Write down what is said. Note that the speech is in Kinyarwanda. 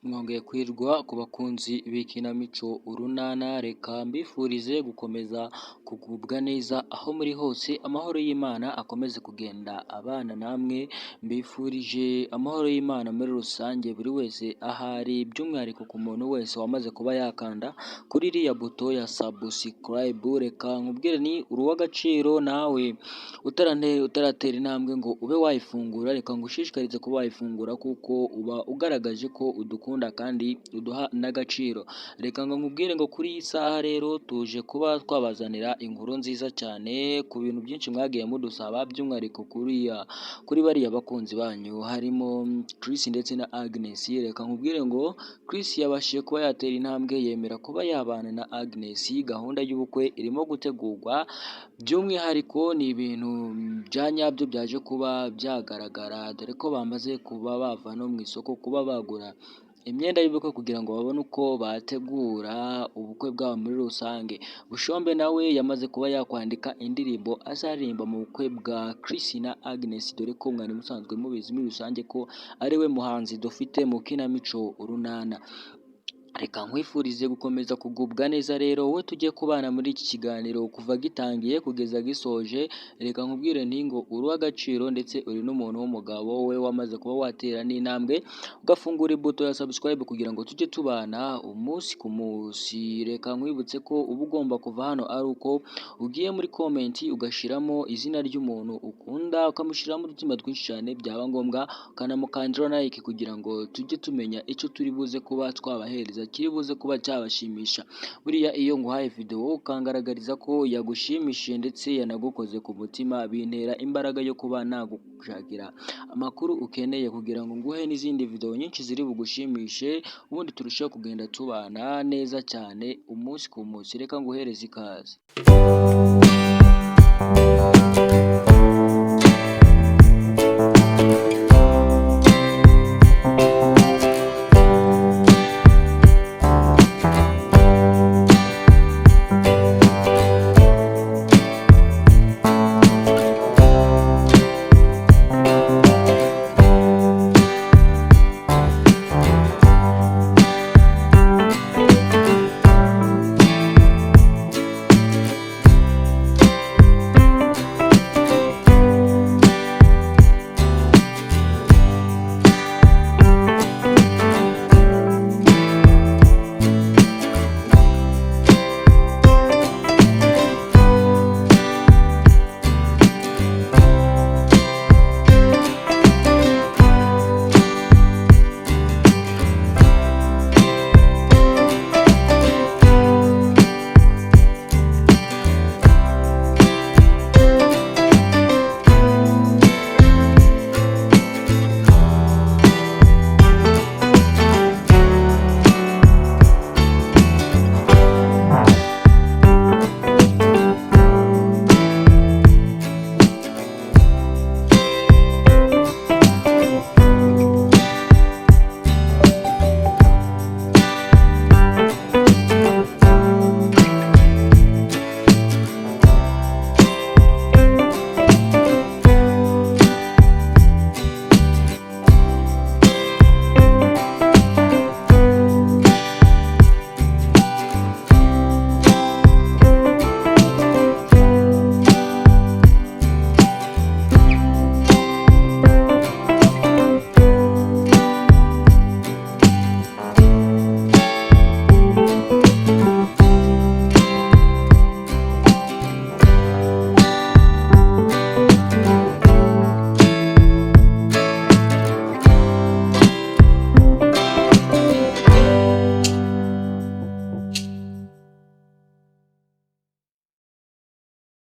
Mwongeye kwirwa ku bakunzi b'ikinamico urunana, reka mbifurize gukomeza kugubwa neza aho muri hose, amahoro y'Imana akomeze kugenda abana namwe, mbifurije amahoro y'Imana muri rusange buri wese ahari, by'umwihariko ku muntu wese wamaze kuba yakanda kuri iriya buto ya subscribe. Reka nkubwire ni uruw'agaciro nawe utaratera intambwe ngo ube wayifungura, reka ngushishikarize kuba wayifungura kuko uba ugaragaje ko udukunda kandi uduha n'agaciro. Reka ngo nkubwire ngo kuri iyi saha rero tuje kuba twabazanira inkuru nziza cyane ku bintu byinshi mwagiye mudusaba, by'umwihariko kuri bariya bakunzi banyu harimo Chris ndetse na Agnes. Reka nkubwire ngo Chris yabashije kuba yatera intambwe yemera kuba yabana na Agnes, gahunda y'ubukwe irimo gutegurwa, by'umwihariko ni ibintu bya nyabyo byaje kuba byagaragara, dore ko bamaze kuba bava no mu isoko kuba bagura imyenda y'ubukwe kugira ngo babone uko bategura ubukwe bwabo muri rusange. Bushombe nawe yamaze kuba yakwandika indirimbo azaririmba mu bukwe bwa Chris na Agnes, dore ko mwari musanzwe mubizi muri rusange ko ari we muhanzi dufite mu kinamico urunana. Reka nkwifurize gukomeza kugubwa neza rero wowe tugiye kubana muri iki kiganiro kuva gitangiye kugeza gisoje. Reka nkubwire nti ngo uri uw'agaciro ndetse uri n'umuntu w'umugabo we wamaze kuba watera n'intambwe ugafungura ibuto ya subscribe kugira ngo tujye tubana umunsi ku munsi. Reka nkwibutse ko uba ugomba kuva hano ari uko ugiye muri comment ugashiramo izina ry'umuntu ukunda, ukamushyiramo udutima twinshi cyane, byaba ngombwa ukanamukandira like kugira ngo tujye tumenya icyo turi buze kuba twabahereza kiri buze kuba cyabashimisha. Buriya iyo nguhaye video ukangaragariza ko yagushimishije ndetse yanagukoze ku mutima, bintera imbaraga yo kuba nagushakira amakuru ukeneye kugira ngo nguhe n'izindi video nyinshi ziri bugushimishe, ubundi turushaho kugenda tubana neza cyane umunsi ku munsi. Reka nguhereze ikaze.